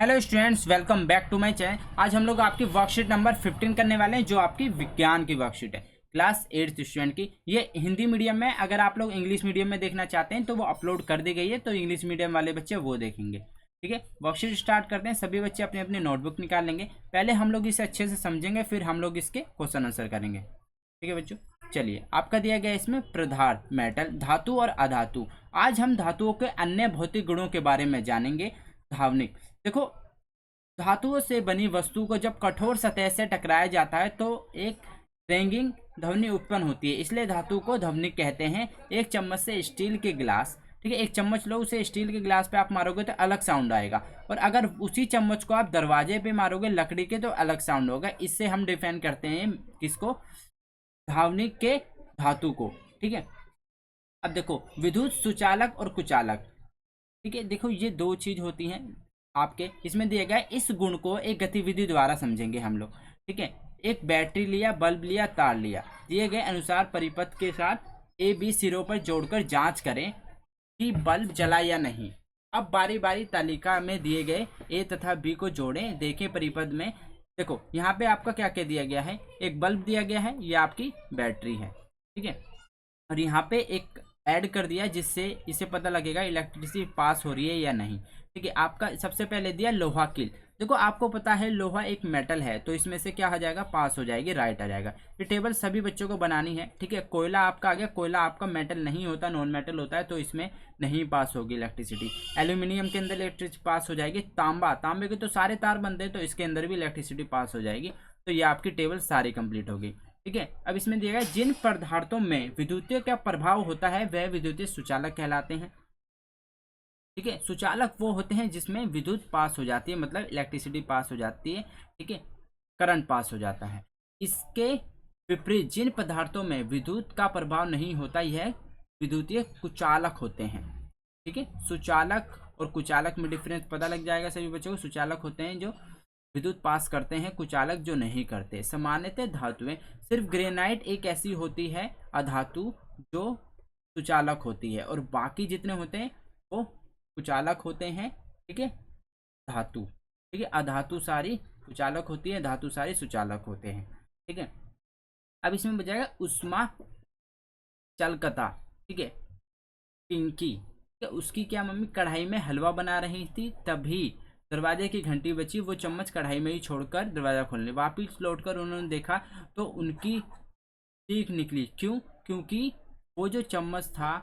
Hello students, welcome back to my channel. आज हम लोग आपकी वर्कशीट नंबर 15 करने वाले हैं, जो आपकी विज्ञान की वर्कशीट है, क्लास 8th स्टूडेंट की। ये हिंदी मीडियम में, अगर आप लोग इंग्लिश मीडियम में देखना चाहते हैं तो वो अपलोड कर दी गई है, तो इंग्लिश मीडियम वाले बच्चे वो देखेंगे। ठीक है, वर्कशीट स्टार्ट करते हैं। सभी बच्चे अपनी अपनी नोटबुक निकाल लेंगे। पहले हम लोग इसे अच्छे से समझेंगे, फिर हम लोग इसके क्वेश्चन आंसर करेंगे। ठीक है बच्चों, चलिए। आपका दिया गया इसमें पदार्थ, मेटल, धातु और अधातु। आज हम धातुओं के अन्य भौतिक गुणों के बारे में जानेंगे। धावनिक, देखो, धातुओं से बनी वस्तु को जब कठोर सतह से टकराया जाता है तो एक रेंगिंग ध्वनि उत्पन्न होती है, इसलिए धातु को ध्वनिक कहते हैं। एक चम्मच से स्टील के गिलास, ठीक है, एक चम्मच लो, उसे स्टील के गिलास पे आप मारोगे तो अलग साउंड आएगा, और अगर उसी चम्मच को आप दरवाजे पे मारोगे लकड़ी के तो अलग साउंड होगा। इससे हम डिफाइन करते हैं किसको? धावनिक के धातु को। ठीक है, अब देखो, विद्युत सुचालक और कुचालक। ठीक है, देखो ये दो चीज होती हैं। आपके इसमें दिया गया है, इस गुण को एक गतिविधि द्वारा समझेंगे हम लोग। ठीक है, एक बैटरी लिया, बल्ब लिया, तार लिया, दिए गए अनुसार परिपथ के साथ ए बी सिरों पर जोड़कर जांच करें कि बल्ब जला या नहीं। अब बारी बारी तालिका में दिए गए ए तथा बी को जोड़ें, देखें परिपथ में। देखो यहाँ पे आपका क्या क्या दिया गया है, एक बल्ब दिया गया है, ये आपकी बैटरी है। ठीक है, और यहाँ पे एक ऐड कर दिया जिससे इसे पता लगेगा इलेक्ट्रिसिटी पास हो रही है या नहीं। ठीक है, आपका सबसे पहले दिया लोहा कील। देखो आपको पता है लोहा एक मेटल है, तो इसमें से क्या आ जाएगा? पास हो जाएगी, राइट आ जाएगा। ये टेबल सभी बच्चों को बनानी है। ठीक है, कोयला आपका आ गया, कोयला आपका मेटल नहीं होता, नॉन मेटल होता है, तो इसमें नहीं पास होगी इलेक्ट्रिसिटी। एल्यूमिनियम के अंदर इलेक्ट्रिसिटी पास हो जाएगी। तांबा, तांबे के तो सारे तार बनते हैं, तो इसके अंदर भी इलेक्ट्रिसिटी पास हो जाएगी। तो ये आपकी टेबल सारी कंप्लीट होगी। ठीक है, अब इसमें दिया गया जिन पदार्थों में विद्युतीय का प्रभाव होता है वह विद्युतीय सुचालक कहलाते हैं। ठीक है, सुचालक वो होते हैं जिसमें विद्युत पास हो जाती है, मतलब इलेक्ट्रिसिटी पास हो जाती है। ठीक है, करंट पास हो जाता है। इसके विपरीत जिन पदार्थों में विद्युत का प्रभाव नहीं होता, यह विद्युतीय कुचालक होते हैं। ठीक है, सुचालक और कुचालक में डिफरेंस पता लग जाएगा सभी बच्चों को। सुचालक होते हैं जो विद्युत पास करते हैं, कुचालक जो नहीं करते। सामान्यतः धातुएं, सिर्फ ग्रेनाइट एक ऐसी होती है अधातु जो सुचालक होती है, और बाकी जितने होते हैं वो कुचालक होते हैं। ठीक है, धातु। ठीक है, अधातु सारी कुचालक होती है, धातु सारी सुचालक होते हैं। ठीक है, अब इसमें बचाएगा उष्मा चलकता। ठीक है, पिंकी, ठीक है, उसकी क्या मम्मी कढ़ाई में हलवा बना रही थी, तभी दरवाजे की घंटी बची, वो चम्मच कढ़ाई में ही छोड़कर दरवाजा खोलने वापिस लौटकर उन्होंने देखा तो उनकी चीख निकली। क्यों? क्योंकि वो जो चम्मच था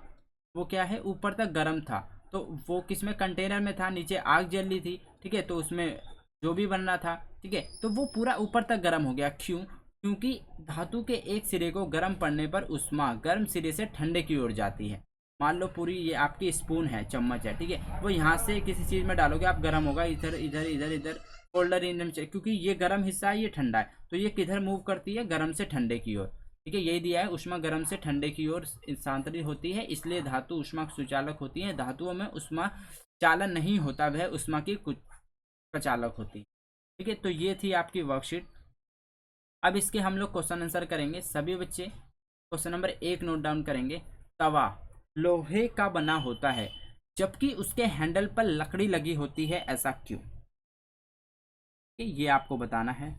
वो क्या है, ऊपर तक गर्म था। तो वो किस में, कंटेनर में था, नीचे आग जल रही थी। ठीक है, तो उसमें जो भी बनना था, ठीक है, तो वो पूरा ऊपर तक गर्म हो गया। क्यों? क्योंकि धातु के एक सिरे को गर्म पड़ने पर उष्मा गर्म सिरे से ठंडे की ओर जाती है। मान लो पूरी ये आपकी स्पून है, चम्मच है, ठीक है, वो यहाँ से किसी चीज़ में डालोगे आप, गर्म होगा, इधर इधर इधर इधर फोल्डर इन, क्योंकि ये गर्म हिस्सा है, ये ठंडा है, तो ये किधर मूव करती है? गर्म से ठंडे की ओर। ठीक है, यही दिया है, उष्मा गर्म से ठंडे की ओर स्थानांतरित होती है, इसलिए धातु उष्मा सुचालक होती है। धातुओं में उष्मा चालन नहीं होता, वह उष्मा की कुछ प्रचालक होती है। ठीक है, तो ये थी आपकी वर्कशीट। अब इसके हम लोग क्वेश्चन आंसर करेंगे। सभी बच्चे क्वेश्चन नंबर 1 नोट डाउन करेंगे। तवा लोहे का बना होता है जबकि उसके हैंडल पर लकड़ी लगी होती है, ऐसा क्यों? ये आपको बताना है।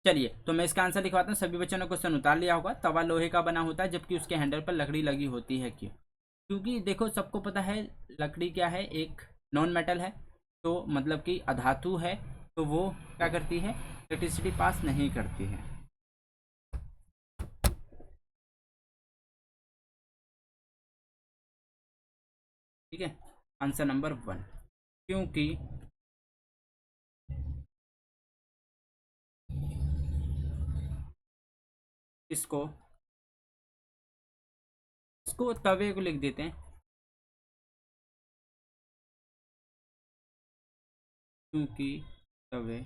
चलिए, तो मैं इसका आंसर लिखवाता हूँ। सभी बच्चों ने क्वेश्चन उतार लिया होगा। तवा लोहे का बना होता है जबकि उसके हैंडल पर लकड़ी लगी होती है, क्यों? क्योंकि देखो, सबको पता है लकड़ी क्या है, एक नॉन मेटल है, तो मतलब कि अधातु है, तो वो क्या करती है? इलेक्ट्रिसिटी पास नहीं करती है। ठीक है, आंसर नंबर 1। क्योंकि इसको इसको तवे को लिख देते हैं, क्योंकि तवे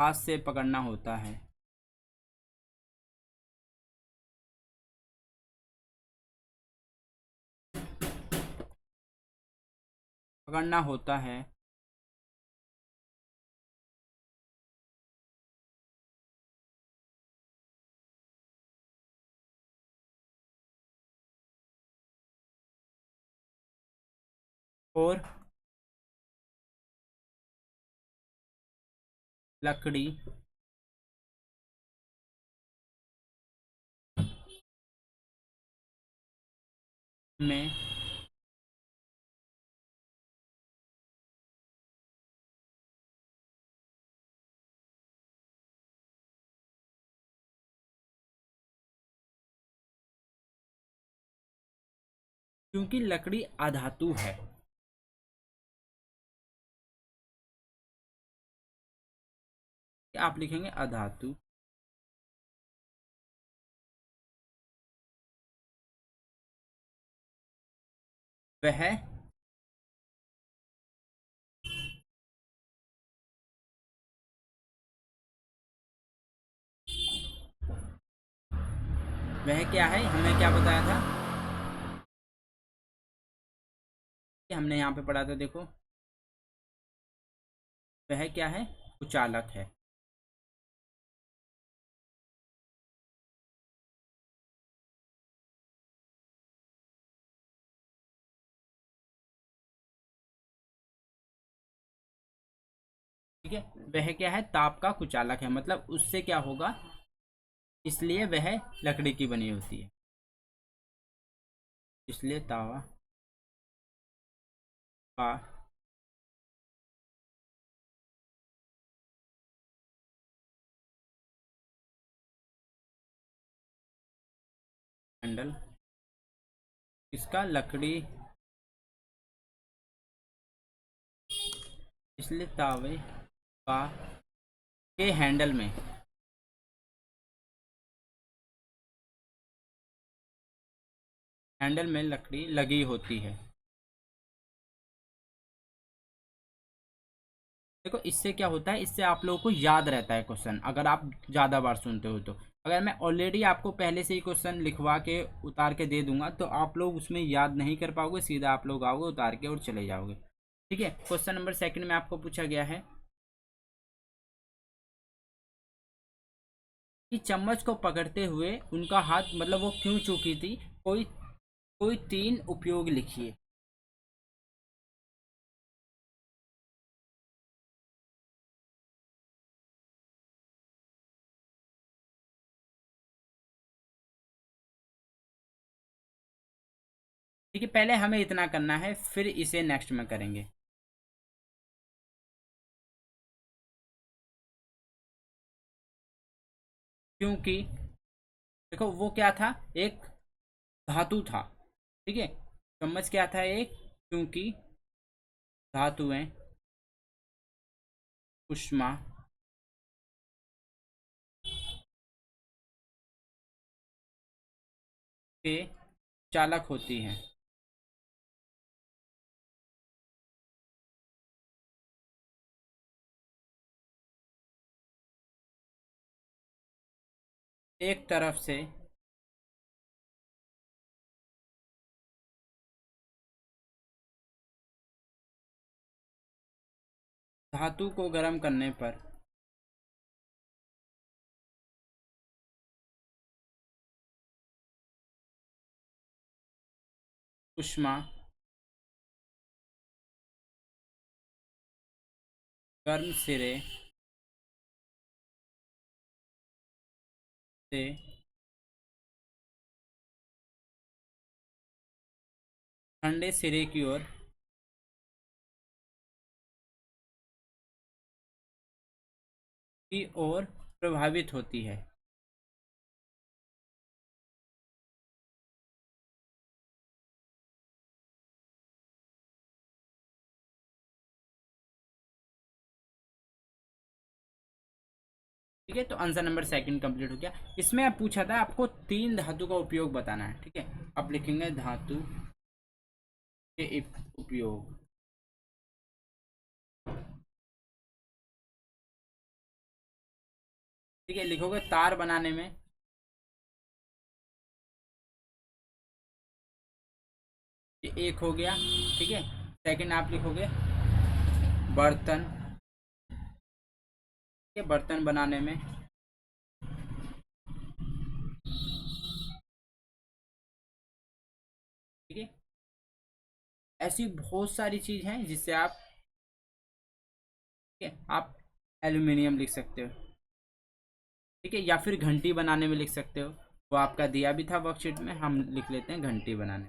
हाथ से पकड़ना होता है। पकड़ना होता है। और लकड़ी में क्योंकि लकड़ी अधातु है। क्या आप लिखेंगे? अधातु। वह वह क्या है? हमने क्या बताया था कि हमने यहाँ पे पढ़ा था, देखो। वह क्या है? कुचालक है। ठीक है। वह क्या है? ताप का कुचालक है, मतलब उससे क्या होगा, इसलिए वह लकड़ी की बनी होती है, इसलिए तावा का हैंडल, इसका लकड़ी, इसलिए तावे का के हैंडल में लकड़ी लगी होती है। देखो इससे क्या होता है, इससे आप लोगों को याद रहता है क्वेश्चन, अगर आप ज़्यादा बार सुनते हो तो। अगर मैं ऑलरेडी आपको पहले से ही क्वेश्चन लिखवा के उतार के दे दूंगा तो आप लोग उसमें याद नहीं कर पाओगे, सीधा आप लोग आओगे उतार के और चले जाओगे। ठीक है। क्वेश्चन नंबर सेकंड में आपको पूछा गया है कि चम्मच को पकड़ते हुए उनका हाथ, मतलब वो क्यों चूकी थी, कोई कोई तीन उपयोग लिखिए। ठीक है, पहले हमें इतना करना है, फिर इसे नेक्स्ट में करेंगे। क्योंकि देखो वो क्या था, एक धातु था। ठीक है। चम्मच क्या था? एक, क्योंकि धातुएं ऊष्मा के चालक होती हैं। एक तरफ से धातु को गर्म करने पर ऊष्मा गर्म सिरे से ठंडे सिरे की ओर प्रभावित होती है। ठीक है, तो आंसर नंबर सेकंड कंप्लीट हो गया। इसमें अब पूछा था आपको तीन धातु का उपयोग बताना है। ठीक है, अब लिखेंगे धातु के उपयोग। ठीक है, लिखोगे तार बनाने में, ये एक हो गया। ठीक है, सेकंड आप लिखोगे बर्तन, ठीक है, बर्तन बनाने में। ठीक है, ऐसी बहुत सारी चीज हैं जिससे आप, ठीक है, आप एल्यूमिनियम लिख सकते हो। ठीक है, या फिर घंटी बनाने में लिख सकते हो, वो आपका दिया भी था वर्कशीट में, हम लिख लेते हैं घंटी बनाने,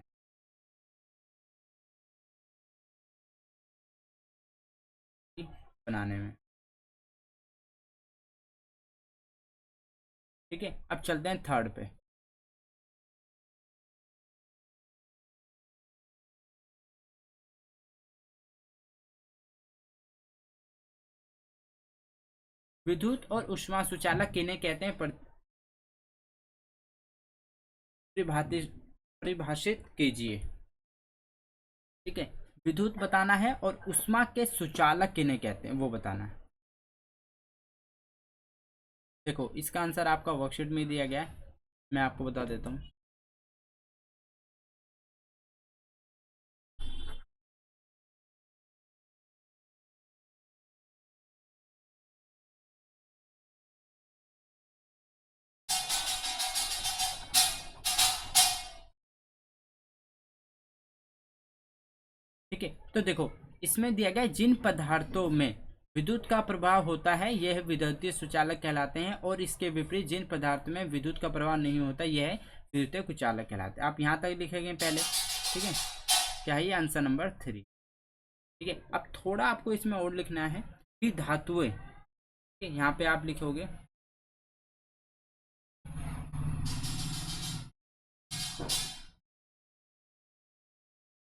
बनाने में। ठीक है, अब चलते हैं थर्ड पे। विद्युत और ऊष्मा सुचालक किन्हें कहते हैं, परिभाषित परिभाषित कीजिए। ठीक है, विद्युत बताना है और ऊष्मा के सुचालक किन्हें कहते हैं वो बताना है। देखो इसका आंसर आपका वर्कशीट में दिया गया है, मैं आपको बता देता हूँ। ठीक है, तो देखो इसमें दिया गया है, जिन पदार्थों में विद्युत का प्रभाव होता है यह विद्युतीय सुचालक कहलाते हैं, और इसके विपरीत जिन पदार्थों में विद्युत का प्रभाव नहीं होता यह विद्युतीय कुचालक कहलाते हैं। आप यहाँ तक लिखेंगे पहले। ठीक है, क्या है ये आंसर नंबर 3। ठीक है, अब थोड़ा आपको इसमें और लिखना है कि धातुएं, ठीक है, यहाँ पे आप लिखोगे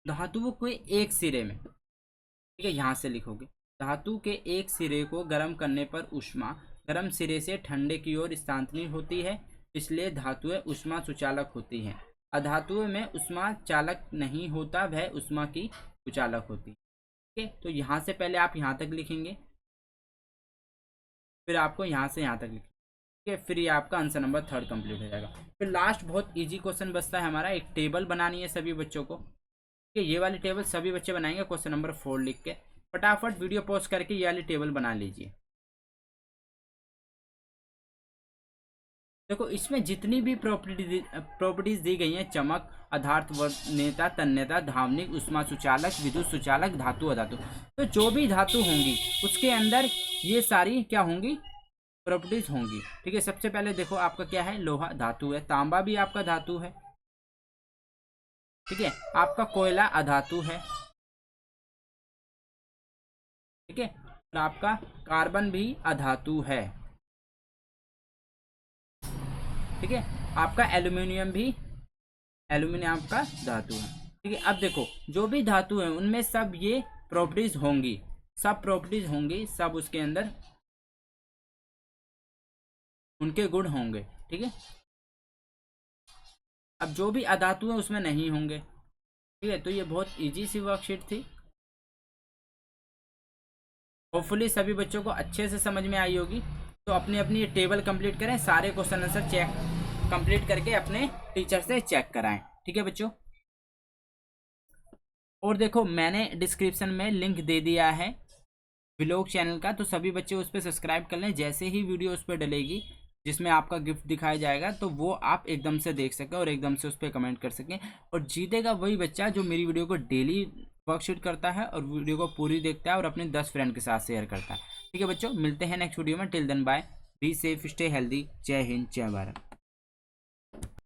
धातुओं के एक सिरे में, ठीक है, यहाँ से लिखोगे धातु के एक सिरे को गर्म करने पर ऊष्मा गर्म सिरे से ठंडे की ओर स्थानांतरित होती है, इसलिए धातुएं ऊष्मा सुचालक होती हैं। अधातुओं में ऊष्मा चालक नहीं होता, वह ऊष्मा की सुचालक होती है। ठीक है, तो यहाँ से पहले आप यहाँ तक लिखेंगे, फिर आपको यहाँ से यहाँ तक लिखेंगे। ठीक है, फिर ये आपका आंसर नंबर 3 कंप्लीट हो जाएगा। फिर लास्ट बहुत इजी क्वेश्चन बचता है हमारा, एक टेबल बनानी है सभी बच्चों को। ठीक है, ये वाली टेबल सभी बच्चे बनाएंगे क्वेश्चन नंबर 4 लिख के। फटाफट वीडियो पॉज करके ये वाली टेबल बना लीजिए। देखो इसमें जितनी भी प्रॉपर्टीज दी गई हैं, चमक, आधार वरीयता, तन्यता, धावनिक, ऊष्मा सुचालक, विद्युत सुचालक, धातु, अधातु, तो जो भी धातु होंगी उसके अंदर ये सारी क्या होंगी, प्रॉपर्टीज होंगी। ठीक है, सबसे पहले देखो आपका क्या है, लोहा धातु है, तांबा भी आपका धातु है। ठीक है, आपका कोयला अधातु है। ठीक है, और आपका कार्बन भी अधातु है। ठीक है, आपका एल्यूमिनियम भी, एल्यूमिनियम आपका धातु है। ठीक है, अब देखो जो भी धातु है उनमें सब ये प्रॉपर्टीज होंगी, सब प्रॉपर्टीज होंगी, सब उसके अंदर उनके गुण होंगे। ठीक है, अब जो भी अधातु है उसमें नहीं होंगे। ठीक है, तो ये बहुत इजी सी वर्कशीट थी, होपफुली सभी बच्चों को अच्छे से समझ में आई होगी। तो अपनी अपनी ये टेबल कंप्लीट करें, सारे क्वेश्चन आंसर चेक कंप्लीट करके अपने टीचर से चेक कराएं। ठीक है बच्चों, और देखो मैंने डिस्क्रिप्शन में लिंक दे दिया है व्लॉग चैनल का, तो सभी बच्चे उस पर सब्सक्राइब कर लें। जैसे ही वीडियो उस पर डलेगी जिसमें आपका गिफ्ट दिखाया जाएगा, तो वो आप एकदम से देख सकें और एकदम से उस पर कमेंट कर सकें, और जीतेगा वही बच्चा जो मेरी वीडियो को डेली वर्कशीट करता है और वीडियो को पूरी देखता है और अपने 10 फ्रेंड के साथ शेयर करता है। ठीक है बच्चों, मिलते हैं नेक्स्ट वीडियो में। Till then bye, be safe, stay healthy. जय हिंद, जय भारत।